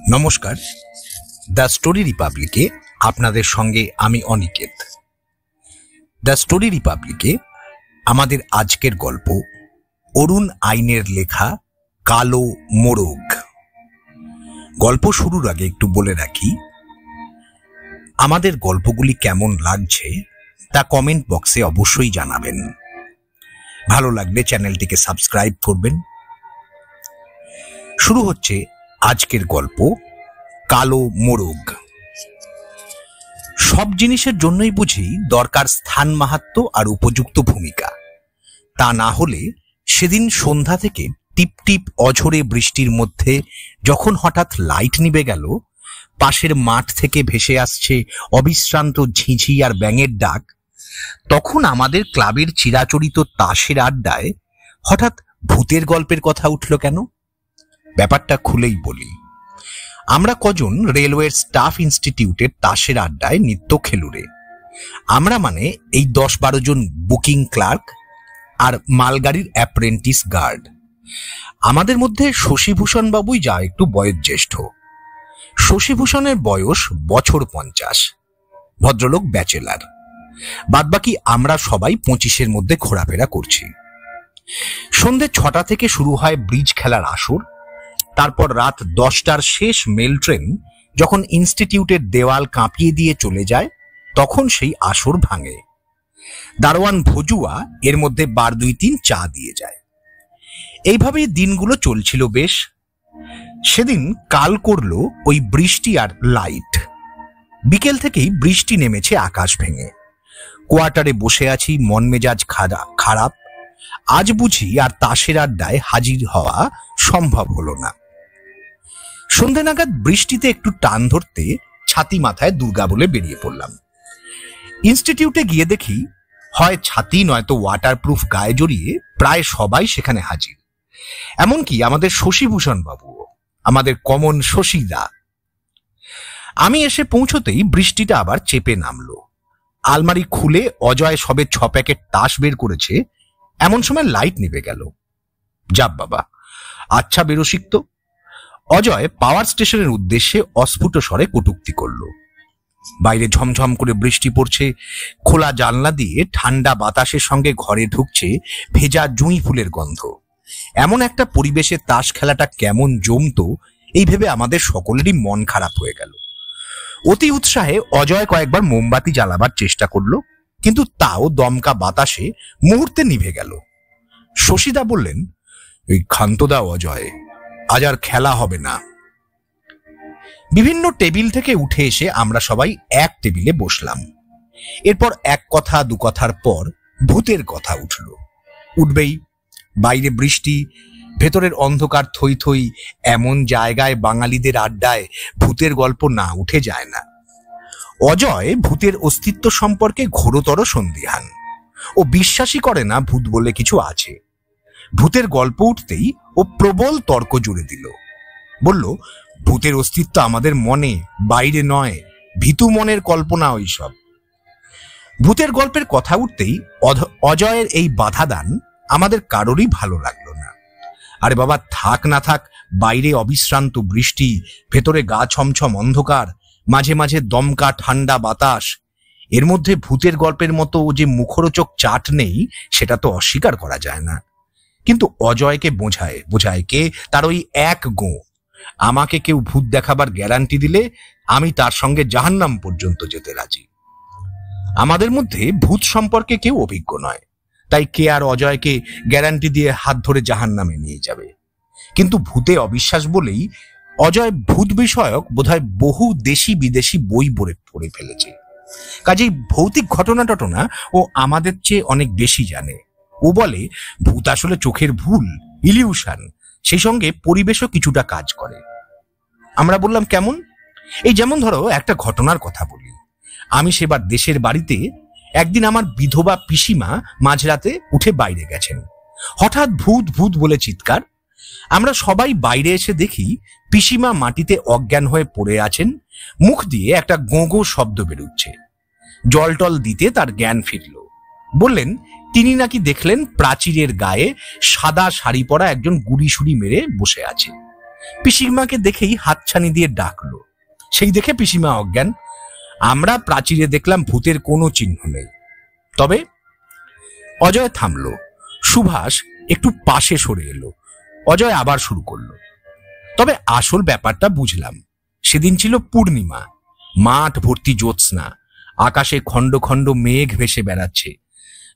নমস্কার, the story রিপাবলিকে আপনাদের সঙ্গে আমি অনিকেত। দ্য স্টোরি রিপাবলিকে আমাদের আজকের গল্প অরুণ আইনের লেখা কালো মোরগ। গল্প শুরুর আগে একটু বলে রাখি, আমাদের গল্পগুলি কেমন লাগছে তা কমেন্ট বক্সে অবশ্যই জানাবেন। ভালো লাগলে চ্যানেলটিকে সাবস্ক্রাইব করবেন। শুরু হচ্ছে আজকের গল্প কালো মোরগ। সব জিনিসের জন্যই বুঝি দরকার স্থান মাহাত্ম্য আর উপযুক্ত ভূমিকা। তা না হলে সেদিন সন্ধ্যা থেকে টিপ টিপ অঝোরে বৃষ্টির মধ্যে যখন হঠাৎ লাইট নিভে গেল, পাশের মাঠ থেকে ভেসে আসছে অবিশ্রান্ত ঝিঝি আর ব্যাঙের ডাক, তখন আমাদের ক্লাবের চিরাচরিত তাসের আড্ডায় হঠাৎ ভূতের গল্পের কথা উঠল কেন? ব্যাপারটা খুলেই বলি। আমরা কজন রেলওয়ের স্টাফ ইনস্টিটিউটের তাসের আড্ডায় নিত্য খেলুড়ে। আমরা মানে এই 10-12 জন বুকিং ক্লার্ক আর মালগাড়ির অ্যাপ্রেন্টিস গার্ড। আমাদের মধ্যে শশীভূষণ বাবুই যা একটু বয়োজ্যেষ্ঠ। শশীভূষণের বয়স বছর 50, ভদ্রলোক ব্যাচেলার। বাদবাকি আমরা সবাই 25-এর মধ্যে ঘোরাফেরা করছি। সন্ধ্যে 6টা থেকে শুরু হয় ব্রিজ খেলার আসর। তারপর রাত 10টার শেষ মেল ট্রেন যখন ইনস্টিটিউটের দেওয়াল কাঁপিয়ে দিয়ে চলে যায়, তখন সেই আসর ভাঙে। দারোয়ান ভজুয়া এর মধ্যে 2-3 চা দিয়ে যায়। এইভাবেই দিনগুলো চলছিল বেশ। সেদিন কাল করলো ওই বৃষ্টি আর লাইট। বিকেল থেকেই বৃষ্টি নেমেছে আকাশ ভেঙে। কোয়ার্টারে বসে আছি, মন মেজাজ খারাপ। আজ বুঝি আর তাসের আড্ডায় হাজির হওয়া সম্ভব হলো না। সন্ধে নাগাদ বৃষ্টিতে একটু টান ধরতে ছাতি মাথায় দুর্গা বলে বেরিয়ে পড়লাম। ইনস্টিটিউটে গিয়ে দেখি হয় ছাতি নয়তো ওয়াটারপ্রুফ গায়ে জড়িয়ে প্রায় সবাই সেখানে হাজির। এমনকি আমাদের শশীভূষণ বাবুও, আমাদের কমন শশীদা। আমি এসে পৌঁছতেই বৃষ্টিটা আবার চেপে নামলো। আলমারি খুলে অজয় সবে 6 প্যাকেট তাস বের করেছে, এমন সময় লাইট নিভে গেল। যাব বাবা, আচ্ছা বেরসিক তো। অজয় পাওয়ার স্টেশনের উদ্দেশ্যে অস্ফুট স্বরে কটূক্তি করল। বাইরে ঝমঝম করে বৃষ্টি পড়ছে। খোলা জানলা দিয়ে ঠান্ডা বাতাসের সঙ্গে ঘরে ঢুকছে ভেজা জুঁই ফুলের গন্ধ। এমন একটা পরিবেশে তাস খেলাটা কেমন জমতো এই ভেবে আমাদের সকলেরই মন খারাপ হয়ে গেল। অতি উৎসাহে অজয় কয়েকবার মোমবাতি জ্বালাবার চেষ্টা করলো, কিন্তু তাও দমকা বাতাসে মুহূর্তে নিভে গেল। শশীদা বললেন, এই ক্ষান্ত দাও অজয়, আজ আর খেলা হবে না। বিভিন্ন টেবিল থেকে উঠে এসে আমরা সবাই এক টেবিলে বসলাম। এরপর এক কথা দু কথার পর ভূতের কথা উঠবেই। বাইরে বৃষ্টি, ভেতরের অন্ধকার থই থই। এমন জায়গায় বাঙালিদের আড্ডায় ভূতের গল্প না উঠে যায় না। অজয় ভূতের অস্তিত্ব সম্পর্কে ঘোরতর সন্দিহান। ও বিশ্বাসই করে না ভূত বলে কিছু আছে। ভূতের গল্প উঠতেই ও প্রবল তর্ক জুড়ে দিল। বলল, ভূতের অস্তিত্ব আমাদের মনে, বাইরে নয়, ভীতু মনের কল্পনা ওইসব। ভূতের গল্পের কথা উঠতেই অজয়ের এই বাধা দান আমাদের কারোরই ভালো লাগলো না। আরে বাবা, থাক না থাক, বাইরে অবিশ্রান্ত বৃষ্টি, ভেতরে গা ছমছম অন্ধকার, মাঝে মাঝে দমকা ঠান্ডা বাতাস, এর মধ্যে ভূতের গল্পের মতো যে মুখরোচক চাট নেই সেটা তো অস্বীকার করা যায় না। কিন্তু অজয়কে বোঝায় কে? তার ওই এক গো। আমাকে কেউ ভূত দেখাবার গ্যারান্টি দিলে আমি তার সঙ্গে জাহান্নাম পর্যন্ত যেতে রাজি। আমাদের মধ্যে ভূত সম্পর্কে কেউ অভিজ্ঞ নয়, তাই কে আর অজয়কে গ্যারান্টি দিয়ে হাত ধরে জাহান্নামে নিয়ে যাবে? কিন্তু ভূতে অবিশ্বাস বলেই অজয় ভূত বিষয়ক বোধহয় বহু দেশি বিদেশি বই পড়ে ফেলেছে। কাজেই ভৌতিক ঘটনা টটনা ও আমাদের চেয়ে অনেক বেশি জানে। ও বলে ভূত আসলে চোখের ভুল, ইলিউশন, সেই সঙ্গে পরিবেশও কিছুটা কাজ করে। আমরা বললাম, কেমন? এই যেমন ধরো একটা ঘটনার কথা বলি। আমি সেবার দেশের বাড়িতে একদিন আমার বিধবা পিসিমা মাঝরাতে উঠে বাইরে গেছেন। হঠাৎ ভূত ভূত বলে চিৎকার। আমরা সবাই বাইরে এসে দেখি পিসিমা মাটিতে অজ্ঞান হয়ে পড়ে আছেন। মুখ দিয়ে একটা গোঁ গোঁ শব্দ বেরোচ্ছে। জল টল দিতে তার জ্ঞান ফিরল। বললেন তিনি নাকি দেখলেন প্রাচীরের গায়ে সাদা শাড়ি পরা একজন গুড়ি সুড়ি মেরে বসে আছে। পিসিমাকে দেখেই হাতছানি দিয়ে ডাকলো। সেই দেখে পিসিমা অজ্ঞান। আমরা প্রাচীরে দেখলাম ভূতের কোনো চিহ্ন নেই। তবে অজয় থামলো। সুভাষ একটু পাশে সরে এলো। অজয় আবার শুরু করলো। তবে আসল ব্যাপারটা বুঝলাম। সেদিন ছিল পূর্ণিমা, মাঠ ভর্তি জ্যোৎস্না, আকাশে খণ্ড খণ্ড মেঘ ভেসে বেড়াচ্ছে।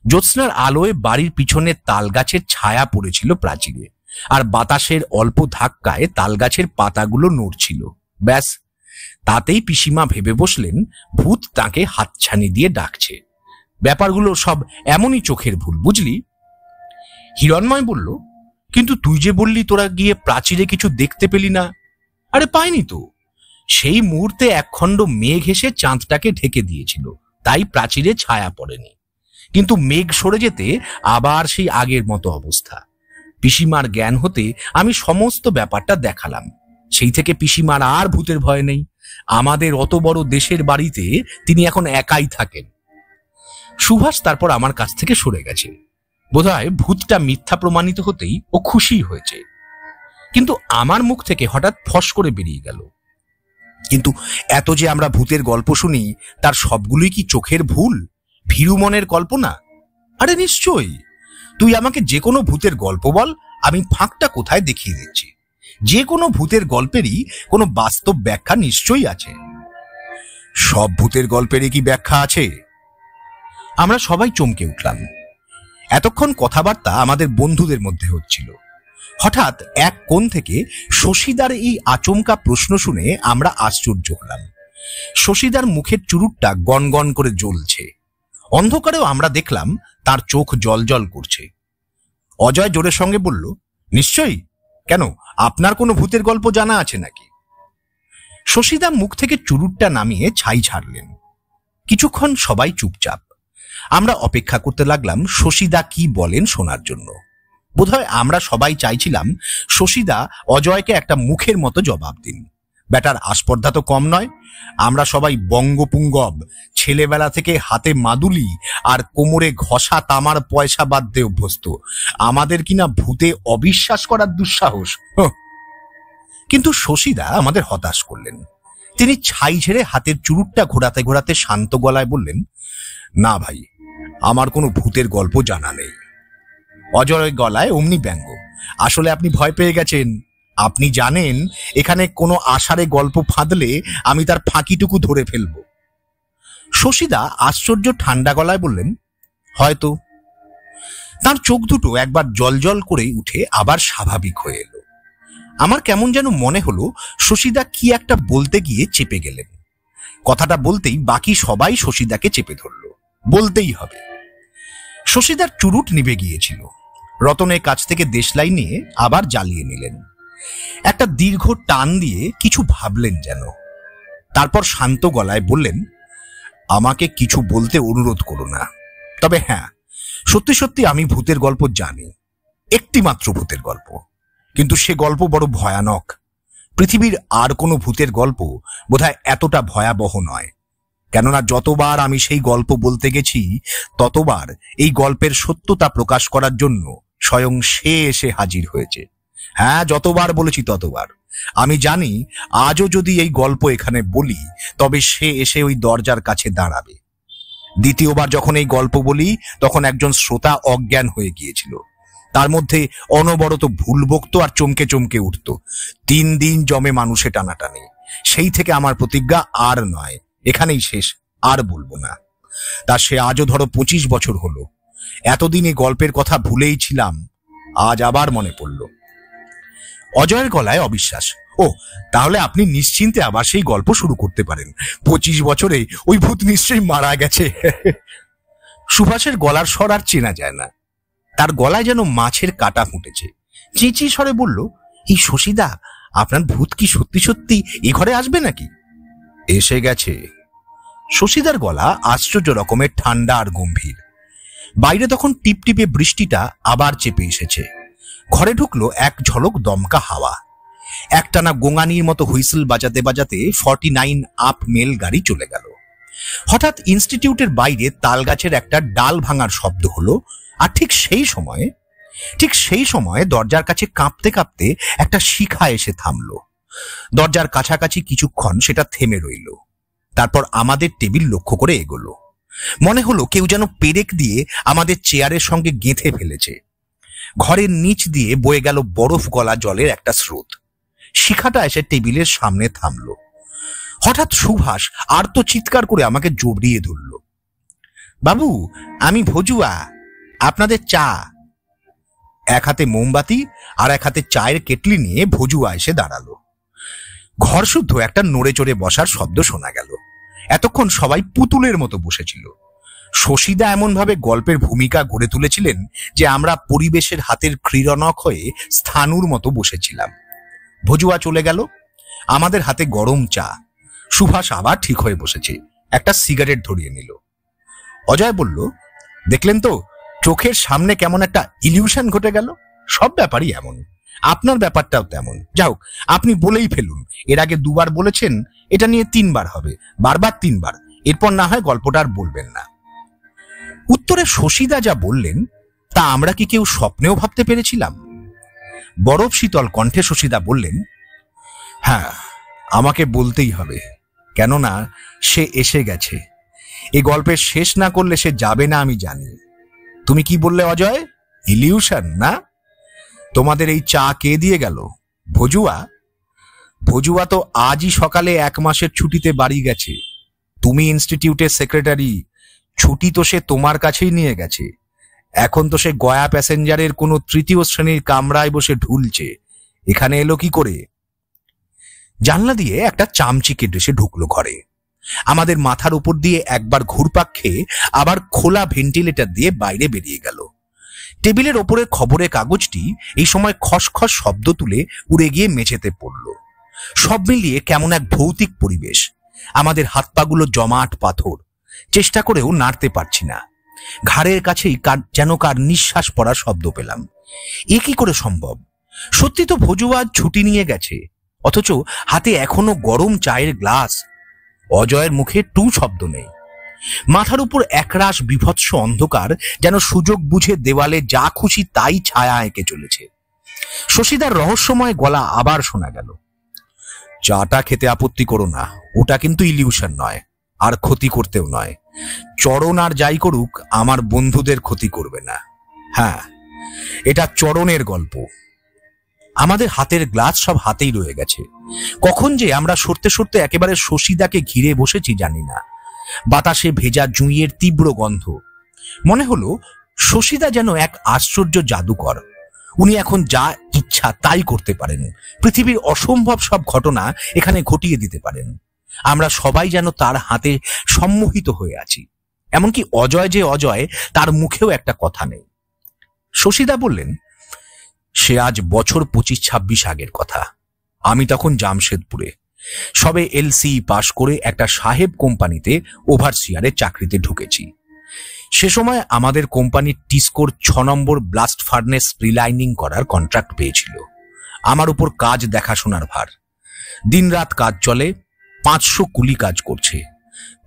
জ্যোৎস্নার আলোয় বাড়ির পিছনে তালগাছের ছায়া পড়েছিল প্রাচীরে, আর বাতাসের অল্প ধাক্কায় তালগাছের পাতাগুলো নড়ছিল। ব্যাস, তাতেই পিসিমা ভেবে বসলেন ভূত তাকে হাতছানি দিয়ে ডাকছে। ব্যাপারগুলো সব এমনই চোখের ভুল, বুঝলি? হিরণময় বলল, কিন্তু তুই যে বললি তোরা গিয়ে প্রাচীরে কিছু দেখতে পেলি না। আরে পাইনি তো। সেই মুহূর্তে একখণ্ড মেঘ এসে চাঁদটাকে ঢেকে দিয়েছিল, তাই প্রাচীরে ছায়া পড়েনি। কিন্তু মেঘ সরে যেতে আবার সেই আগের মতো অবস্থা। পিসিমার জ্ঞান হতে আমি সমস্ত ব্যাপারটা দেখালাম। সেই থেকে পিসিমার আর ভূতের ভয় নেই। আমাদের অত বড় দেশের বাড়িতে তিনি এখন একাই থাকেন। সুভাষ তারপর আমার কাছ থেকে সরে গেছে। বোধহয় ভূতটা মিথ্যা প্রমাণিত হতেই ও খুশি হয়েছে। কিন্তু আমার মুখ থেকে হঠাৎ ফস করে বেরিয়ে গেল, কিন্তু এত যে আমরা ভূতের গল্প শুনি তার সবগুলোই কি চোখের ভুল, ভীরু মনের কল্পনা? আরে নিশ্চয়ই। তুই আমাকে যে কোনো ভূতের গল্প বল, আমি ফাঁকটা কোথায় দেখিয়ে দিচ্ছি। যে কোনো ভূতের গল্পেরই কোনো বাস্তব ব্যাখ্যা নিশ্চয়ই আছে। সব ভূতের গল্পেরই কি ব্যাখ্যা আছে? আমরা সবাই চমকে উঠলাম। এতক্ষণ কথাবার্তা আমাদের বন্ধুদের মধ্যে হচ্ছিল। হঠাৎ এক কোণ থেকে শশীদার এই আচমকা প্রশ্ন শুনে আমরা আশ্চর্য হলাম। শশীদার মুখের চুরুটটা গনগন করে জ্বলছে। অন্ধকারেও আমরা দেখলাম তার চোখ জলজল করছে। অজয় জোরের সঙ্গে বলল, নিশ্চয়ই। কেন, আপনার কোনো ভূতের গল্প জানা আছে নাকি? শশীদা মুখ থেকে চুরুটটা নামিয়ে ছাই ছাড়লেন। কিছুক্ষণ সবাই চুপচাপ। আমরা অপেক্ষা করতে লাগলাম শশীদা কি বলেন শোনার জন্য। বোধহয় আমরা সবাই চাইছিলাম শশীদা অজয়কে একটা মুখের মতো জবাব দিন। ব্যাটার আস্পর্ধা তো কম নয়। আমরা সবাই বঙ্গপুঙ্গব, ছেলেবেলা থেকে হাতে মাদুলি আর কোমরে ঘষা তামার পয়সা বাঁধতে অভ্যস্ত। আমাদের কিনা ভূতে অবিশ্বাস করার দুঃসাহস। কিন্তু শশীদা আমাদের হতাশ করলেন। তিনি ছাই ঝেড়ে হাতের চুরুটটা ঘোরাতে ঘোরাতে শান্ত গলায় বললেন, না ভাই, আমার কোনো ভূতের গল্প জানা নেই। অজয় গলায় অমনি ব্যঙ্গ, আসলে আপনি ভয় পেয়ে গেছেন। আপনি জানেন এখানে কোনো আষাঢ়ে গল্প ফাঁদলে আমি তার ফাঁকিটুকু ধরে ফেলব। শশীদা আশ্চর্য ঠান্ডা গলায় বললেন, হয়তো। তার চোখ দুটো একবার জলজল করে উঠে আবার স্বাভাবিক হয়ে এলো। আমার কেমন যেন মনে হলো শশীদা কি একটা বলতে গিয়ে চেপে গেলেন। কথাটা বলতেই বাকি সবাই শশীদাকে চেপে ধরল। বলতেই হবে। শশীদার চুরুট নিভে গিয়েছিল। রতনের কাছ থেকে দেশলাই নিয়ে আবার জ্বালিয়ে নিলেন। একটা দীর্ঘ টান দিয়ে কিছু ভাবলেন যেন। তারপর শান্ত গলায় বললেন, আমাকে কিছু বলতে অনুরোধ করো না। তবে হ্যাঁ, সত্যি সত্যি আমি ভূতের গল্প জানি, একটি মাত্র ভূতের গল্প। কিন্তু সে গল্প বড় ভয়ানক। পৃথিবীর আর কোনো ভূতের গল্প বোধহয় এতটা ভয়াবহ নয়। কেননা যতবার আমি সেই গল্প বলতে গেছি, ততবার এই গল্পের সত্যতা প্রকাশ করার জন্য স্বয়ং সে এসে হাজির হয়েছে। হ্যাঁ, যতবার বলেছি ততবার। আমি জানি আজও যদি এই গল্প এখানে বলি, তবে সে এসে ওই দরজার কাছে দাঁড়াবে। দ্বিতীয়বার যখন এই গল্প বলি, তখন একজন শ্রোতা অজ্ঞান হয়ে গিয়েছিল। তার মধ্যে অনবরত ভুল বকতো আর চমকে চমকে উঠত। 3 দিন জমে মানুষে টানাটানি। সেই থেকে আমার প্রতিজ্ঞা আর নয়, এখানেই শেষ, আর বলবো না। তা সে আজও ধরো 25 বছর হলো। এতদিন এই গল্পের কথা ভুলেই ছিলাম, আজ আবার মনে পড়ল। অজয়ের গলায় অবিশ্বাস। ও, তাহলে আপনি নিশ্চিন্তে আবার সেই গল্প শুরু করতে পারেন। 25 বছরে ওই ভূত নিশ্চয়ই মারা গেছে। সুভাষের গলার স্বর আর চেনা যায় না। তার গলায় যেন মাছের কাঁটা ফুটেছে। চেঁচি স্বরে বলল, এই শশীদা, আপনার ভূত কি সত্যি সত্যি এ ঘরে আসবে নাকি? এসে গেছে। শশীদার গলা আশ্চর্য রকমের ঠান্ডা আর গম্ভীর। বাইরে তখন টিপটিপে বৃষ্টিটা আবার চেপে এসেছে। ঘরে ঢুকলো এক ঝলক দমকা হাওয়া। একটানা গোঙানির মতো হুইসেল বাজাতে বাজাতে 49 আপ মেল গাড়ি চলে গেল। হঠাৎ ইনস্টিটিউটের বাইরে তালগাছের একটা ডাল ভাঙার শব্দ হলো। আর ঠিক সেই সময়ে ঠিক সেই সময় দরজার কাছে কাঁপতে কাঁপতে একটা শিখা এসে থামলো। দরজার কাছাকাছি কিছুক্ষণ সেটা থেমে রইল, তারপর আমাদের টেবিল লক্ষ্য করে এগোলো। মনে হলো কেউ যেন পেরেক দিয়ে আমাদের চেয়ারের সঙ্গে গেঁথে ফেলেছে। ঘরের নিচ দিয়ে বয়ে গেল বরফ গলা জলের একটা স্রোত। শিখাটা এসে টেবিলের সামনে থামলো। হঠাৎ সুভাষ আর্ত চিৎকার করে আমাকে জড়িয়ে ধরল। বাবু, আমি ভজুয়া, আপনাদের চা। এক হাতে মোমবাতি আর এক হাতে চায়ের কেটলি নিয়ে ভজুয়া এসে দাঁড়ালো। ঘর শুদ্ধ একটা নড়ে চড়ে বসার শব্দ শোনা গেল। এতক্ষণ সবাই পুতুলের মতো বসেছিল। শশীদা এমন ভাবে গল্পের ভূমিকা গড়ে তুলেছিলেন যে আমরা পরিবেশের হাতের ক্রীড়নক হয়ে স্থানুর মতো বসেছিলাম। ভজুয়া চলে গেল, আমাদের হাতে গরম চা। সুভাষ আবার ঠিক হয়ে বসেছে, একটা সিগারেট ধরিয়ে নিল। অজয় বলল, দেখলেন তো চোখের সামনে কেমন একটা ইলিউশন ঘটে গেল। সব ব্যাপারই এমন, আপনার ব্যাপারটাও তেমন। যাও, আপনি বলেই ফেলুন। এর আগে 2 বার বলেছেন, এটা নিয়ে 3 বার হবে, বারবার 3 বার। এরপর না হয় গল্পটা আর বলবেন না। উত্তরে শশীদা যা বললেন তা আমরা কি কেউ স্বপ্নেও ভাবতে পেরেছিলাম? বরফ শীতল কণ্ঠে শশীদা বললেন, হ্যাঁ, আমাকে বলতেই হবে, কেননা সে এসে গেছে। এই গল্পের শেষ না করলে সে যাবে না, আমি জানি। তুমি কি বললে অজয়? ইলিউশন না? তোমাদের এই চা কে দিয়ে গেল? ভজুয়া? ভজুয়া তো আজই সকালে 1 মাসের ছুটিতে বাড়ি গেছে। তুমি ইনস্টিটিউটের সেক্রেটারি, ছুটি তো সে তোমার কাছেই নিয়ে গেছে। এখন তো সে গয়া প্যাসেঞ্জারের কোনো 3য় শ্রেণীর কামরায় বসে ঢুলছে। এখানে এলো কি করে? জানলা দিয়ে একটা চামচি কেটে সে ঢুকলো ঘরে। আমাদের মাথার উপর দিয়ে একবার ঘুরপাক খেয়ে আবার খোলা ভেন্টিলেটর দিয়ে বাইরে বেরিয়ে গেল। টেবিলের ওপরের খবরের কাগজটি এই সময় খসখস শব্দ তুলে উড়ে গিয়ে মেঝেতে পড়ল। সব মিলিয়ে কেমন এক ভৌতিক পরিবেশ। আমাদের হাত পাগুলো জমাট পাথর, চেষ্টা করেও নাড়তে পারছি না। ঘাড়ের কাছেই যেন কার নিঃশ্বাস পড়ার শব্দ পেলাম। এ কি করে সম্ভব? সত্যি তো ভজুয়া ছুটি নিয়ে গেছে, অথচ হাতে এখনো গরম চায়ের গ্লাস। অজয়ের মুখে টু শব্দ নেই। মাথার উপর একরাশ বিভৎস অন্ধকার যেন সুযোগ বুঝে দেওয়ালে যা খুশি তাই ছায়া এঁকে চলেছে। শশীদার রহস্যময় গলা আবার শোনা গেল, চাটা খেতে আপত্তি করো না, ওটা কিন্তু ইলিউশন নয়, আর ক্ষতি করতেও নয়। চরণ আর যাই করুক, আমার বন্ধুদের ক্ষতি করবে না। হ্যাঁ, এটা চরণের গল্প। আমাদের হাতের গ্লাস সব হাতেই রয়ে গেছে। কখন যে আমরা সরতে সরতে একেবারে শশীদাকে ঘিরে বসেছি জানি না। বাতাসে ভেজা জুঁইয়ের তীব্র গন্ধ। মনে হলো শশীদা যেন এক আশ্চর্য জাদুকর। উনি এখন যা ইচ্ছা তাই করতে পারেন। পৃথিবীর অসম্ভব সব ঘটনা এখানে ঘটিয়ে দিতে পারেন। আমরা সবাই যেন তার হাতে সম্মোহিত হয়ে আছি। এমনকি অজয় যে অজয়, তার মুখেও একটা কথা নেই। শশীদা বললেন, সে আজ বছর 25-26 আগের কথা। আমি তখন জামশেদপুরে সবে এলসি পাশ করে একটা সাহেব কোম্পানিতে ওভারসিয়ারের চাকরিতে ঢুকেছি। সে সময় আমাদের কোম্পানির টিস্কোর 6 নম্বর ব্লাস্ট ফার্নেস রিলাইনিং করার কন্ট্রাক্ট পেয়েছিল। আমার উপর কাজ দেখাশোনার ভার। দিনরাত কাজ চলে, 500 কুলি কাজ করছে।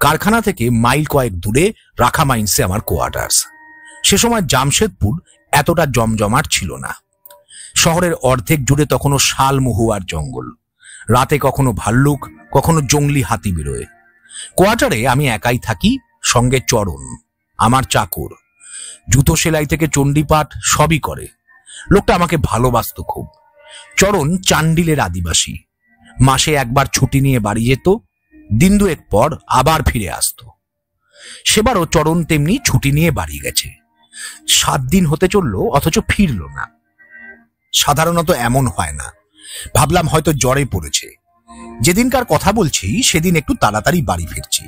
কারখানা থেকে মাইল কয়েক দূরে রাখা মাইন্সে আমার কোয়ার্টার্স। সে সময় জামশেদপুর এতটা জমজমাট ছিল না। শহরের অর্ধেক জুড়ে তখনও শাল মহুয়ার জঙ্গল। রাতে কখনো ভাল্লুক, কখনো জঙ্গলি হাতি বেরোয়। কোয়ার্টারে আমি একাই থাকি, সঙ্গে চরণ, আমার চাকর। জুতো সেলাই থেকে চণ্ডীপাঠ সবই করে। লোকটা আমাকে ভালোবাসত খুব। চরণ চান্ডিলের আদিবাসী। মাসে একবার ছুটি নিয়ে বাড়ি যেত, দিন 2 পর আবার ফিরে আসত। সেবারও চরণ তেমনি ছুটি নিয়ে বাড়ি গেছে। 7 দিন হতে চলল, অথচ ফিরল না। সাধারণত এমন হয় না। ভাবলাম হয়তো জ্বরে পড়েছে। যেদিনকার কথা বলছি সেদিন একটু তাড়াতাড়ি বাড়ি ফিরছি,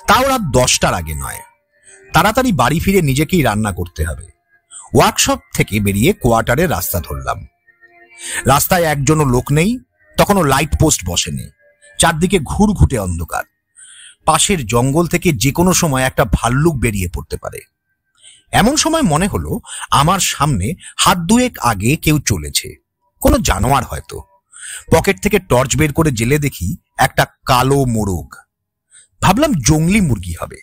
তাও রাত 10টার আগে নয়। তাড়াতাড়ি বাড়ি ফিরে নিজেকেই রান্না করতে হবে। ওয়ার্কশপ থেকে বেরিয়ে কোয়ার্টারের রাস্তা ধরলাম। রাস্তায় একজনও লোক নেই, তখনও লাইট পোস্ট বসেনি। চারদিকে ঘুরঘুটে অন্ধকার। পাশের জঙ্গল থেকে যে কোনো সময় একটা ভাল্লুক বেরিয়ে পড়তে পারে। এমন সময় মনে হলো আমার সামনে হাত 2 আগে কেউ চলেছে, কোনো জানোয়ার হয়তো। পকেট থেকে টর্চ বের করে জেলে দেখি একটা কালো মোরগ। ভাবলাম জংলি মুরগি হবে।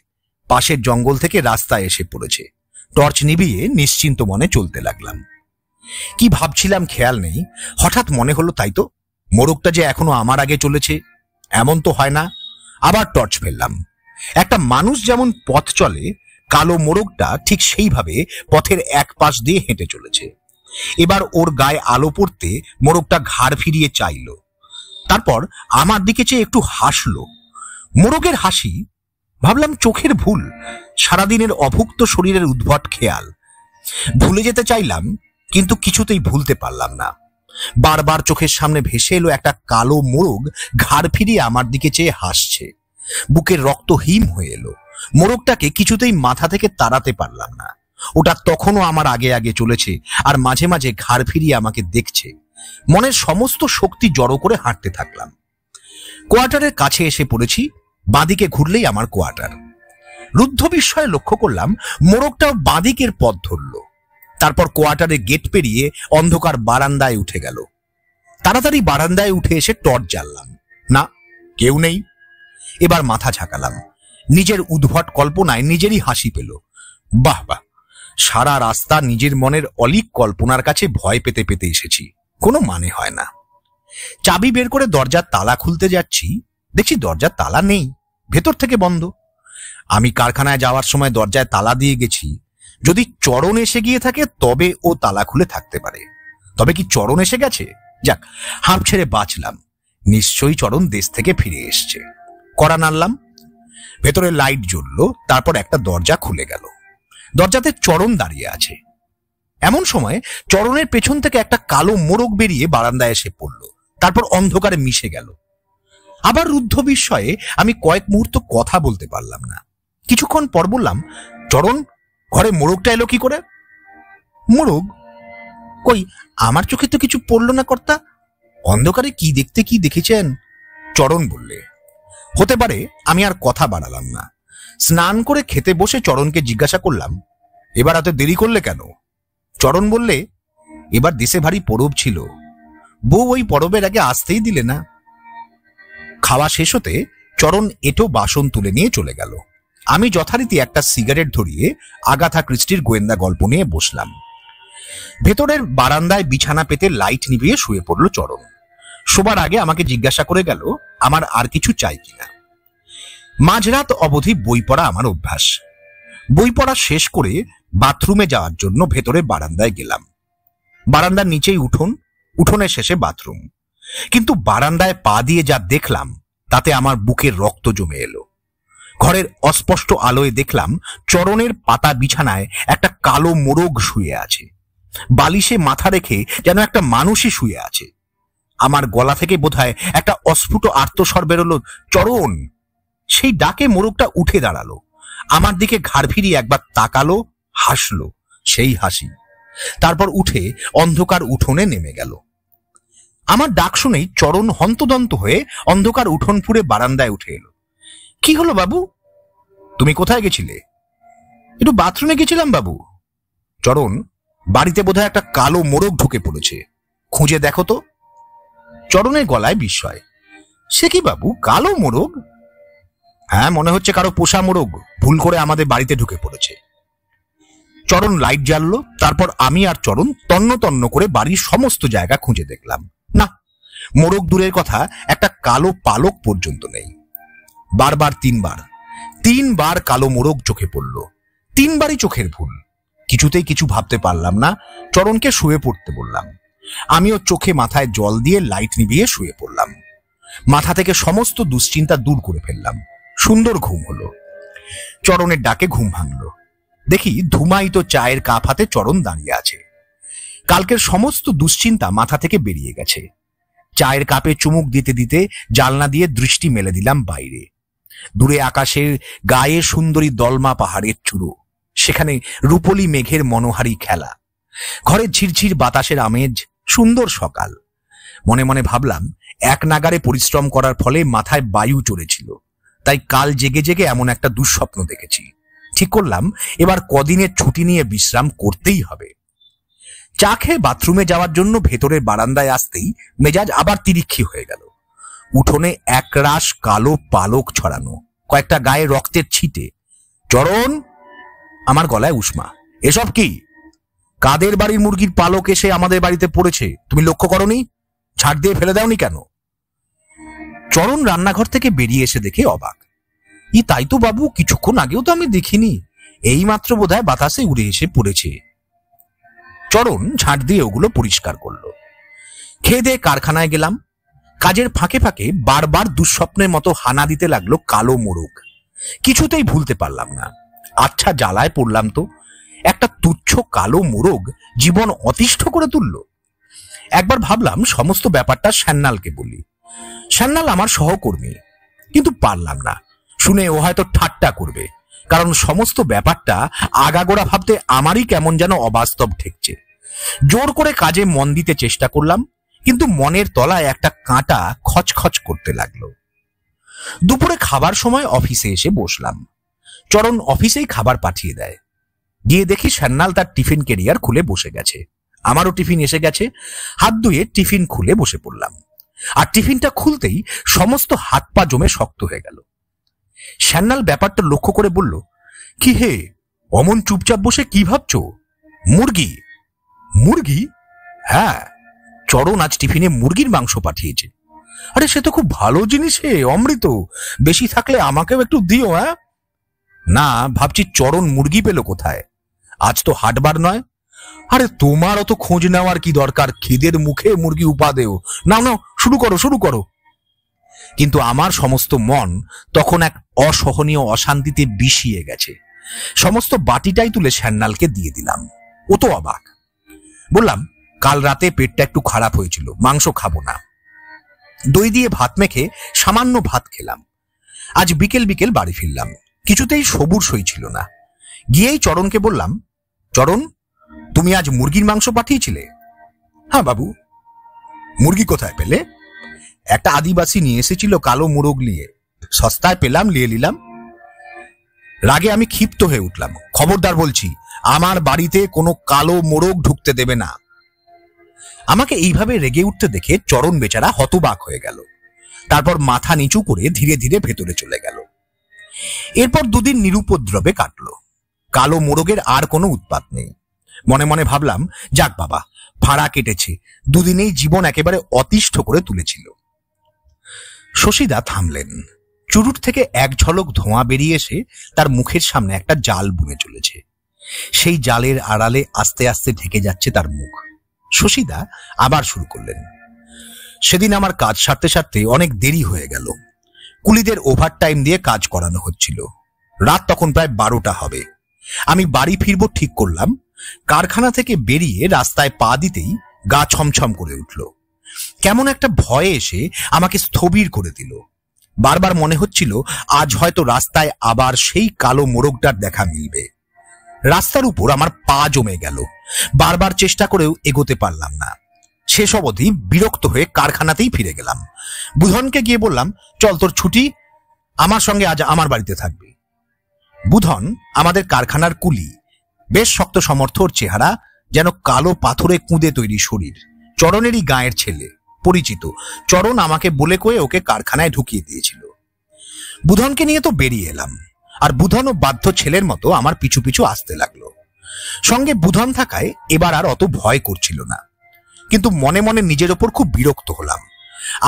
পাশের জঙ্গল থেকে রাস্তায় এসে পড়েছে। টর্চ নিভিয়ে নিশ্চিন্ত মনে চলতে লাগলাম। কি ভাবছিলাম খেয়াল নেই, হঠাৎ মনে হলো তাই তো, মোরগটা যে এখনো আমার আগে চলেছে, এমন তো হয় না। আবার টর্চ ফেললাম। একটা মানুষ যেমন পথ চলে, কালো মোরগটা ঠিক সেইভাবে পথের এক পাশ দিয়ে হেঁটে চলেছে। এবার ওর গায়ে আলো পড়তে মোরগটা ঘাড় ফিরিয়ে চাইল, তারপর আমার দিকে চেয়ে একটু হাসলো। মোরগের হাসি, ভাবলাম চোখের ভুল, সারাদিনের অভুক্ত শরীরের উদ্ভট খেয়াল। ভুলে যেতে চাইলাম, কিন্তু কিছুতেই ভুলতে পারলাম না। বারবার চোখের সামনে ভেসে এলো একটা কালো মোরগ ঘাড় ফিরিয়ে আমার দিকে চেয়ে হাসছে। বুকের রক্ত হিম হয়ে এলো। মোরগটাকে কিছুতেই মাথা থেকে তাড়াতে পারলাম না। ওটা তখনও আমার আগে আগে চলেছে আর মাঝে মাঝে ঘাড় ফিরিয়ে আমাকে দেখছে। মনের সমস্ত শক্তি জড়ো করে হাঁটতে থাকলাম। কোয়ার্টারের কাছে এসে পড়েছি। বাঁদিকে ঘুরলেই আমার কোয়ার্টার। রুদ্ধ বিস্ময়ে লক্ষ্য করলাম মোরগটাও বাঁদিকের পথ ধরল। তারপর কোয়ার্টারের গেট পেরিয়ে অন্ধকার বারান্দায় উঠে গেল। তাড়াতাড়ি বারান্দায় উঠে এসে টর্চ জ্বাললাম। না, কেউ নেই। এবার মাথা ঝাঁকালাম। নিজের উদ্ভট কল্পনায় নিজেরই হাসি পেল। বাহ বাহ, সারা রাস্তা নিজের মনের অলীক কল্পনার কাছে ভয় পেতে পেতে এসেছি, কোনো মানে হয় না। চাবি বের করে দরজার তালা খুলতে যাচ্ছি, দেখছি দরজার তালা নেই, ভেতর থেকে বন্ধ। আমি কারখানায় যাওয়ার সময় দরজায় তালা দিয়ে গেছি। যদি চরণ এসে গিয়ে থাকে তবে ও তালা খুলে থাকতে পারে। তবে কি চরণ এসে গেছে? যাক, হাঁপ ছেড়ে বাঁচলাম। নিশ্চয়ই চরণ দেশ থেকে ফিরে এসছে। কড়া নাড়লাম, ভেতরে লাইট জ্বললো। তারপর একটা দরজা খুলে গেল। দরজাতে চরণ দাঁড়িয়ে আছে। এমন সময় চরণের পেছন থেকে একটা কালো মোরগ বেরিয়ে বারান্দায় এসে পড়ল, তারপর অন্ধকারে মিশে গেল। আবার রুদ্ধ বিস্ময়ে আমি কয়েক মুহূর্ত কথা বলতে পারলাম না। কিছুক্ষণ পর বললাম, চরণ, ঘরে মোরগটা এলো কি করে? মোরগ? কই, আমার চোখে তো কিছু পড়লো না কর্তা। অন্ধকারে কি দেখতে কি দেখেছেন? চরণ বললে। হতে পারে। আমি আর কথা বাড়ালাম না। স্নান করে খেতে বসে চরণকে জিজ্ঞাসা করলাম, এবার এত দেরি করলে কেন? চরণ বললে, এবার দেশে ভারী পরব ছিল, বউ ওই পরবের আগে আসতেই দিলে না। খাওয়া শেষ হতে চরণ এঁটো বাসন তুলে নিয়ে চলে গেল। আমি যথারীতি একটা সিগারেট ধরিয়ে আগাথা ক্রিস্টির গোয়েন্দা গল্প নিয়ে বসলাম। ভেতরের বারান্দায় বিছানা পেতে লাইট নিভিয়ে শুয়ে পড়ল চরণ। শোবার আগে আমাকে জিজ্ঞাসা করে গেল আমার আর কিছু চাই কিনা। মাঝরাত অবধি বই পড়া আমার অভ্যাস। বই পড়া শেষ করে বাথরুমে যাওয়ার জন্য ভেতরে বারান্দায় গেলাম। বারান্দার নিচেই উঠোন, উঠোনের শেষে বাথরুম। কিন্তু বারান্দায় পা দিয়ে যা দেখলাম তাতে আমার বুকের রক্ত জমে এলো। ঘরের অস্পষ্ট আলোয় দেখলাম চরণের পাতা বিছানায় একটা কালো মোরগ শুয়ে আছে। বালিশে মাথা রেখে যেন একটা মানুষই শুয়ে আছে। আমার গলা থেকে বোধহয় একটা অস্ফুট আর্তস্বর বেরোলো, চরণ। সেই ডাকে মোরগটা উঠে দাঁড়ালো, আমার দিকে ঘাড় ফিরিয়ে একবার তাকালো, হাসলো, সেই হাসি। তারপর উঠে অন্ধকার উঠোনে নেমে গেল। আমার ডাক শুনেই চরণ হন্তদন্ত হয়ে অন্ধকার উঠোন ফুঁড়ে বারান্দায় উঠে এলো। কি হলো বাবু? তুমি কোথায় গেছিলে? একটু বাথরুমে গেছিলাম বাবু। চরণ, বাড়িতে বোধহয় একটা কালো মোরগ ঢুকে পড়েছে, খুঁজে দেখো তো। চরণের গলায় বিস্ময়। সে কি বাবু, কালো মোরগ? হ্যাঁ, মনে হচ্ছে কারো পোষা মোরগ ভুল করে আমাদের বাড়িতে ঢুকে পড়েছে। চরণ লাইট জ্বাললো। তারপর আমি আর চরণ তন্ন তন্ন করে বাড়ির সমস্ত জায়গা খুঁজে দেখলাম। না, মোরগ দূরের কথা, একটা কালো পালক পর্যন্ত নেই। বারবার তিনবার কালো মোরগ চোখে পড়ল। তিনবারই চোখের ভুল। কিছুতেই কিছু ভাবতে পারলাম না। চরণকে শুয়ে পড়তে বললাম। আমিও চোখে মাথায় জল দিয়ে লাইট নিভিয়ে শুয়ে পড়লাম। মাথা থেকে সমস্ত দুশ্চিন্তা দূর করে ফেললাম। সুন্দর ঘুম হলো। চরণের ডাকে ঘুম ভাঙল। দেখি ধুমায়িত চায়ের কাপ হাতে চরণ দাঁড়িয়ে আছে। কালকের সমস্ত দুশ্চিন্তা মাথা থেকে বেরিয়ে গেছে। চায়ের কাপে চুমুক দিতে দিতে জানলা দিয়ে দৃষ্টি মেলে দিলাম বাইরে। দূরে আকাশের গায়ে সুন্দরী দলমা পাহাড়ের চূড়ো, সেখানে রূপলি মেঘের মনোহারী খেলা। ঘরে ঝিরঝির বাতাসের আমেজ। সুন্দর সকাল। মনে মনে ভাবলাম, এক নাগারে পরিশ্রম করার ফলে মাথায় বায়ু চড়েছিল, তাই কাল জেগে জেগে এমন একটা দুঃস্বপ্ন দেখেছি। ঠিক করলাম এবার কদিনের ছুটি নিয়ে বিশ্রাম করতেই হবে। চা খেয়ে বাথরুমে যাওয়ার জন্য ভেতরের বারান্দায় আসতেই মেজাজ আবার তিরিক্ষি হয়ে গেল। উঠোনে একরাশ কালো পালক ছড়ানো, কয়েকটা গায়ে রক্তের ছিটে। চরণ! আমার গলায় উষ্মা। এসব কি? কাদের বাড়ির মুরগির পালক এসে আমাদের বাড়িতে পড়েছে তুমি লক্ষ্য করনি? ছাড় দিয়ে ফেলে দাওনি কেন? চরণ রান্নাঘর থেকে বেরিয়ে এসে দেখে অবাক। তাই তো বাবু, কিছুক্ষণ আগেও তো আমি দেখিনি, এই মাত্র বোধহয় বাতাসে উড়ে এসে পড়েছে। চরণ ঝাঁট দিয়ে ওগুলো পরিষ্কার করলো। খেয়ে দিয়ে কারখানায় গেলাম। কাজের ফাঁকে ফাঁকে বারবার দুঃস্বপ্নের মতো হানা দিতে লাগলো কালো মোরগ। কিছুতেই ভুলতে পারলাম না। আচ্ছা, জ্বালায় পড়লাম তো। একটা তুচ্ছ কালো মোরগ জীবন অতিষ্ঠ করে তুলল। একবার ভাবলাম সমস্ত ব্যাপারটা শ্যান্নালকে বলি। শ্যান্নাল আমার সহকর্মী, কিন্তু পারলাম না। শুনে ও হয়তো ঠাট্টা করবে, কারণ সমস্ত ব্যাপারটা আগাগোড়া ভাবতে আমারই কেমন যেন অবাস্তব ঠেকছে। জোর করে কাজে মন দিতে চেষ্টা করলাম, কিন্তু মনের তলায় একটা কাঁটা খচখচ করতে লাগলো। দুপুরে খাবার সময় অফিসে এসে বসলাম। চরণ অফিসেই খাবার পাঠিয়ে দেয়। গিয়ে দেখি শ্যান্নাল তার টিফিন ক্যারিয়ার খুলে বসে গেছে। আমারও টিফিন এসে গেছে। হাত ধুয়ে টিফিন খুলে বসে পড়লাম। আর টিফিনটা খুলতেই সমস্ত হাত পা জমে শক্ত হয়ে গেল। শ্যান্নাল ব্যাপারটা লক্ষ্য করে বলল, কি হে, অমন চুপচাপ বসে কি ভাবছো? মুরগি? মুরগি? হ্যাঁ, চরণ আজ টিফিনে মুরগির মাংস পাঠিয়েছে। আরে সে তো খুব ভালো জিনিস হে, অমৃত। বেশি থাকলে আমাকেও একটু দিও। হ্যাঁ না, ভাবছি চরণ মুরগি পেল কোথায়? আজ তো হাটবার নয়। আরে তোমার অত খোঁজ নেওয়ার কি দরকার? খিদের মুখে মুরগি উপাদেয়। নাও নাও, শুরু করো শুরু করো। কিন্তু আমার সমস্ত মন তখন এক অসহনীয় অশান্তিতে বিষিয়ে গেছে। সমস্ত বাটিটাই তুলে শ্যান্নালকে দিয়ে দিলাম। ও তো অবাক। বললাম, কাল রাতে পেটটা একটু খারাপ হয়েছিল, মাংস খাবো না। দই দিয়ে ভাত মেখে সামান্য ভাত খেলাম। আজ বিকেল বিকেল বাড়ি ফিরলাম। কিছুতেই সবুর সইছিল না। গিয়েই চরণকে বললাম, চরণ, তুমি আজ মুরগির মাংস পাঠিয়েছিলে? হ্যাঁ বাবু। মুরগি কোথায় পেলে? একটা আদিবাসী নিয়ে এসেছিল কালো মোরগ নিয়ে, সস্তায় পেলাম, নিয়ে নিলাম। রাগে আমি ক্ষিপ্ত হয়ে উঠলাম। খবরদার বলছি, আমার বাড়িতে কোনো কালো মোরগ ঢুকতে দেবে না। আমাকে এইভাবে রেগে উঠতে দেখে চরণ বেচারা হতবাক হয়ে গেল। তারপর মাথা নিচু করে ধীরে ধীরে ভেতরে চলে গেল। এরপর দুদিন নিরুপদ্রবে কাটলো। কালো মোরগের আর কোনো উৎপাত নেই। মনে মনে ভাবলাম, যাক বাবা, ভাড়া কেটেছে। দুদিনেই জীবন একেবারে অতিষ্ঠ করে তুলেছিল। শশীদা থামলেন। চুরুট থেকে এক ঝলক ধোঁয়া বেরিয়ে এসে তার মুখের সামনে একটা জাল বুনে চলেছে। সেই জালের আড়ালে আস্তে আস্তে ঢেকে যাচ্ছে তার মুখ। শশীদা আবার শুরু করলেন, সেদিন আমার কাজ সারতে সারতে অনেক দেরি হয়ে গেল। কুলিদের ওভারটাইম দিয়ে কাজ করানো হচ্ছিল। রাত তখন প্রায় 12টা হবে। আমি বাড়ি ফিরবো ঠিক করলাম। কারখানা থেকে বেরিয়ে রাস্তায় পা দিতেই গা ছমছম করে উঠল। কেমন একটা ভয়ে এসে আমাকে স্থবির করে দিল। বারবার মনে হচ্ছিল আজ হয়তো রাস্তায় আবার সেই কালো মোরগটার দেখা মিলবে। রাস্তার উপর আমার পা জমে গেল। বারবার চেষ্টা করেও এগোতে পারলাম না। শেষ অবধি বিরক্ত হয়ে কারখানাতেই ফিরে গেলাম। বুধনকে গিয়ে বললাম, চল, তোর ছুটি, আমার সঙ্গে আজ আমার বাড়িতে থাকবি। বুধন আমাদের কারখানার কুলি। বেশ শক্ত সমর্থ, ওর চেহারা যেন কালো পাথরে কুঁদে তৈরি শরীর। চরণেরই গায়ের ছেলে, পরিচিত। চরণ আমাকে বলে কয়ে ওকে কারখানায় ঢুকিয়ে দিয়েছিল। বুধনকে নিয়ে তো বেরিয়ে এলাম। আর বুধনও বাধ্য ছেলের মতো আমার পিছু পিছু আসতে লাগলো। সঙ্গে বুধন থাকায় এবার আর অত ভয় করছিল না। কিন্তু মনে মনে নিজের ওপর খুব বিরক্ত হলাম।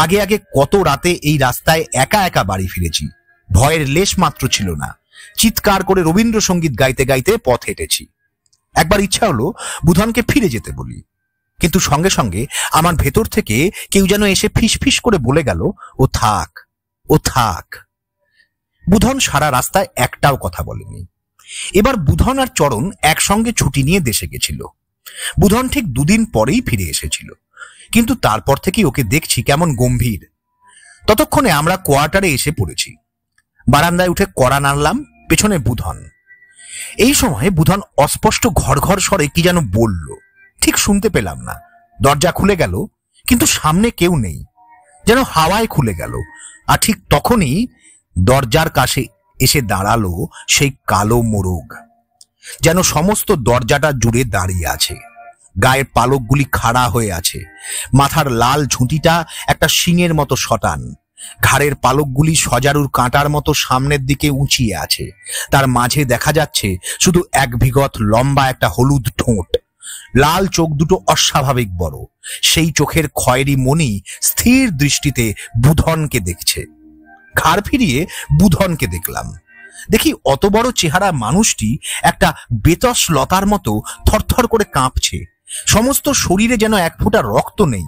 আগে আগে কত রাতে এই রাস্তায় একা একা বাড়ি ফিরেছি, ভয়ের লেশ মাত্র ছিল না। চিৎকার করে রবীন্দ্রসঙ্গীত গাইতে গাইতে পথ হেঁটেছি। একবার ইচ্ছা হলো বুধনকে ফিরে যেতে বলি, কিন্তু সঙ্গে সঙ্গে আমার ভেতর থেকে কেউ যেন এসে ফিস ফিস করে বলে গেল, ও থাক, ও থাক। বুধন সারা রাস্তায় একটাও কথা বলেনি। এবার বুধন আর চরণ একসঙ্গে ছুটি নিয়ে দেশে গেছিল। বুধন ঠিক 2 দিন পরেই ফিরে এসেছিল, কিন্তু তারপর থেকে ওকে দেখছি কেমন গম্ভীর। ততক্ষণে আমরা কোয়ার্টারে এসে পড়েছি। বারান্দায় উঠে কড়া নাড়লাম, পেছনে বুধন। এই সময় বুধন অস্পষ্ট ঘর ঘর স্বরে কি যেন বলল, ঠিক শুনতে পেলাম না। দরজা খুলে গেল, কিন্তু সামনে কেউ নেই, যেন হাওয়ায় খুলে গেল। আর ঠিক তখনই দরজার কাছে এসে দাঁড়ালো সেই কালো মোরগ, যেন সমস্ত দরজাটা জুড়ে দাঁড়িয়ে আছে। গায়ের পালকগুলি খাড়া হয়ে আছে, মাথার লাল ঝুঁটিটা একটা শিঙের মতো শটান, ঘাড়ের পালকগুলি সজারুর কাঁটার মতো সামনের দিকে উঁচিয়ে আছে। তার মাঝে দেখা যাচ্ছে শুধু এক বিঘত লম্বা একটা হলুদ ঠোঁট। লাল চোখ দুটো অস্বাভাবিক বড়। সেই চোখের খয়েরি মণি স্থির দৃষ্টিতে বুধনকে দেখছে। ঘাড় ফিরিয়ে বুধনকে দেখলাম। দেখি অত বড় চেহারা মানুষটি একটা বেতস লতার মতো থরথর করে কাঁপছে। সমস্ত শরীরে যেন এক ফোঁটা রক্ত নেই।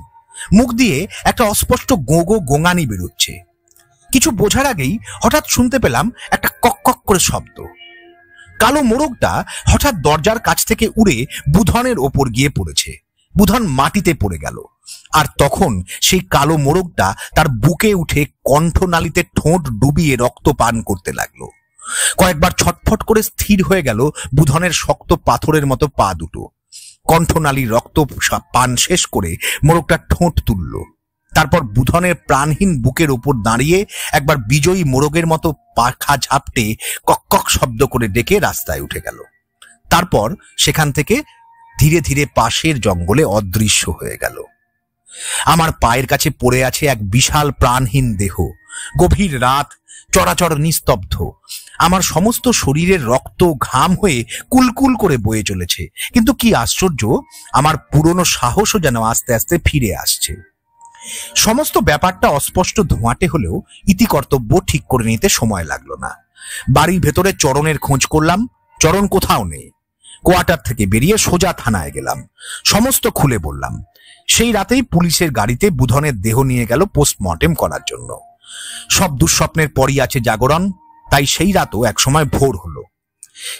মুখ দিয়ে একটা অস্পষ্ট গোগো গোঙানি বেরোচ্ছে। কিছু বোঝার আগেই হঠাৎ শুনতে পেলাম একটা কক কক করে শব্দ। কালো মোরগটা হঠাৎ দরজার কাছ থেকে উড়ে বুধনের ওপর গিয়ে পড়েছে। বুধন মাটিতে পড়ে গেল। আর তখন সেই কালো মোরগটা তার বুকে উঠে কণ্ঠনালীতে ঠোঁট ডুবিয়ে রক্ত পান করতে লাগলো। কয়েকবার ছটফট করে স্থির হয়ে গেল বুধনের শক্ত পাথরের মতো পা দুটো। কণ্ঠনালীর রক্ত পান শেষ করে মোরগটা ঠোঁট তুলল। তারপর বুধনের প্রাণহীন বুকের ওপর দাঁড়িয়ে একবার বিজয়ী মোরগের মতো পাখা ঝাপটে কক কক শব্দ করে ডেকে রাস্তায় উঠে গেল। তারপর সেখান থেকে ধীরে ধীরে পাশের জঙ্গলে অদৃশ্য হয়ে গেল। আমার পায়ের কাছে পড়ে আছে এক বিশাল প্রাণহীন দেহ। গভীর রাত, চরাচর নিস্তব্ধ। আমার সমস্ত শরীরের রক্ত ঘাম হয়ে কুলকুল করে বয়ে চলেছে। কিন্তু কি আশ্চর্য, আমার পুরনো সাহসও যেন আস্তে আস্তে ফিরে আসছে। সমস্ত ব্যাপারটা অস্পষ্ট ধোঁয়াটে হলেও ইতিকর্তব্য ঠিক করে নিতে সময় লাগলো না। বাড়ির ভেতরে চরণের খোঁজ করলাম। চরণ কোথাও নেই। কোয়ার্টার থেকে বেরিয়ে সোজা থানায় গেলাম। সমস্ত খুলে বললাম। সেই রাতেই পুলিশের গাড়িতে বুধনের দেহ নিয়ে গেল পোস্টমর্টেম করার জন্য। সব দুঃস্বপ্নের পরই আছে জাগরণ, তাই সেই রাতও একসময় ভোর হলো।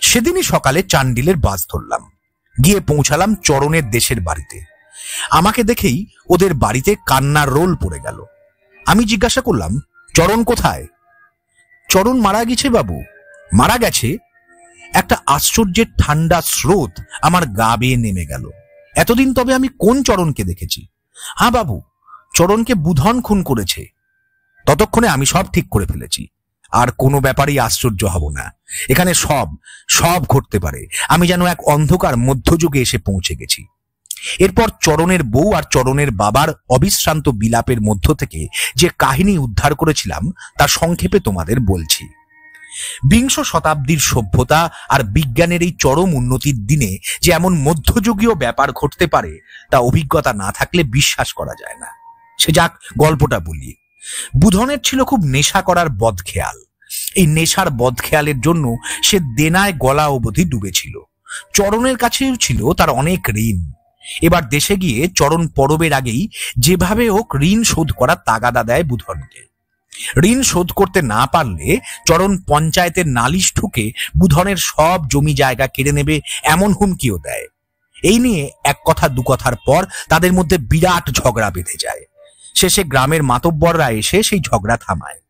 সেদিনই সকালে চান্ডিলের বাস ধরলাম। গিয়ে পৌঁছালাম চরণের দেশের বাড়িতে। আমাকে দেখেই ওদের বাড়িতে কান্নার রোল পড়ে গেল। আমি জিজ্ঞাসা করলাম, চরণ কোথায়? চরণ মারা গেছে বাবু। মারা গেছে? একটা আশ্চর্যের ঠান্ডা স্রোত আমার গা বেয়ে নেমে গেল। এতদিন তবে আমি কোন চরণকে দেখেছি? হ্যাঁ বাবু, চরণকে বুধন খুন করেছে। ততক্ষণে আমি সব ঠিক করে ফেলেছি। আর কোনো ব্যাপারেই আশ্চর্য হব না। এখানে সব ঘটতে পারে। আমি যেন এক অন্ধকার মধ্যযুগে এসে পৌঁছে গেছি। এরপর চরণের বউ আর চরণের বাবার অবিশ্রান্ত বিলাপের মধ্য থেকে যে কাহিনী উদ্ধার করেছিলাম তা সংক্ষেপে তোমাদের বলছি। বিংশ শতাব্দীর সভ্যতা আর বিজ্ঞানের এই চরম উন্নতির দিনে যে এমন মধ্যযুগীয় ব্যাপার ঘটতে পারে তা অভিজ্ঞতা না থাকলে বিশ্বাস করা যায় না। সে যাক, গল্পটা বলি। বুধনের ছিল খুব নেশা করার বদখেয়াল। এই নেশার বদখেয়ালের জন্য সে দেনায় গলা অবধি ডুবেছিল। চরণের কাছেও ছিল তার অনেক ঋণ। এবার দেশে গিয়ে চরণ পরবের আগেই যেভাবে হোক ঋণ শোধ করার তাগাদা দেয় বুধনকে। ঋণ শোধ করতে না পারলে চরণ পঞ্চায়েতের নালিশ ঠুকে বুধনের সব জমি জায়গা কেড়ে নেবে এমন হুমকিও দেয়। এই নিয়ে এক কথা দু কথার পর তাদের মধ্যে বিরাট ঝগড়া বেঁধে যায়। শেষে গ্রামের মাতব্বররা এসে সেই ঝগড়া থামায়।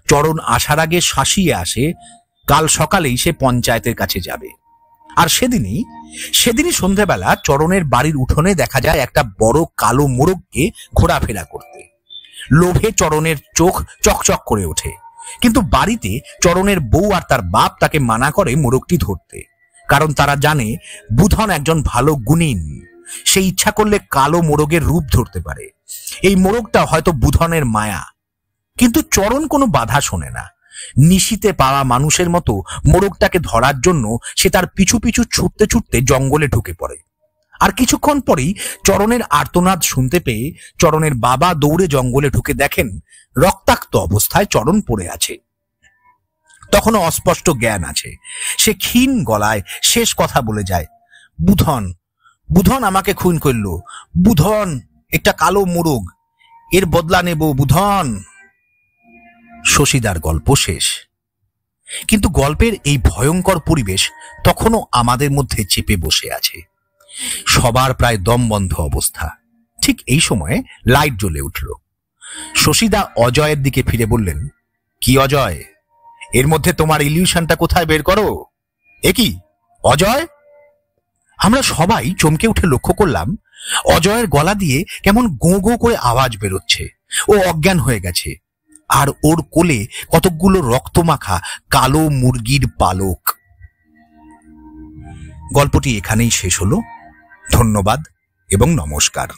চরণ আসার আগে শাসিয়ে আসে কাল সকালেই সে পঞ্চায়েতের কাছে যাবে। আর সেদিনই সন্ধ্যাবেলা চরণের বাড়ির উঠোনে দেখা যায় একটা বড় কালো মোরগকে ঘোরাফেরা করতে। লোভে চরণের চোখ চকচক করে ওঠে। কিন্তু বাড়িতে চরণের বউ আর তার বাপ তাকে মানা করে মোরগটি ধরতে। কারণ তারা জানে বুধন একজন ভালো গুণিন। সে ইচ্ছা করলে কালো মোরগের রূপ ধরতে পারে। এই মোরগটা হয়তো বুধনের মায়া। কিন্তু চরণ কোনো বাধা শোনে না। নিশিতে পাওয়া মানুষের মতো মোরগটাকে ধরার জন্য সে তার পিছু পিছু ছুটতে ছুটতে জঙ্গলে ঢুকে পড়ে। আর কিছুক্ষণ পরেই চরণের আর্তনাদ শুনতে পেয়ে চরণের বাবা দৌড়ে জঙ্গলে ঢুকে দেখেন রক্তাক্ত অবস্থায় চরণ পড়ে আছে। তখনও অস্পষ্ট জ্ঞান আছে। সে ক্ষীণ গলায় শেষ কথা বলে যায়, বুধন আমাকে খুন করল। বুধন একটা কালো মোরগ, এর বদলা নেব বুধন। শশীদার গল্প শেষ। কিন্তু গল্পের এই ভয়ঙ্কর পরিবেশ তখনও আমাদের মধ্যে চেপে বসে আছে। সবার প্রায় দম বন্ধ অবস্থা। ঠিক এই সময়ে লাইট জ্বলে উঠল। শশীদা অজয়ের দিকে ফিরে বললেন, কি অজয়, এর মধ্যে তোমার ইলিউশনটা কোথায় বের করো? এ কি অজয়? আমরা সবাই চমকে উঠে লক্ষ্য করলাম অজয়ের গলা দিয়ে কেমন গো গো করে আওয়াজ বেরোচ্ছে। ও অজ্ঞান হয়ে গেছে। আর ওর কোলে কতকগুলো রক্তমাখা কালো মুরগির পালক। গল্পটি এখানেই শেষ হলো। ধন্যবাদ এবং নমস্কার।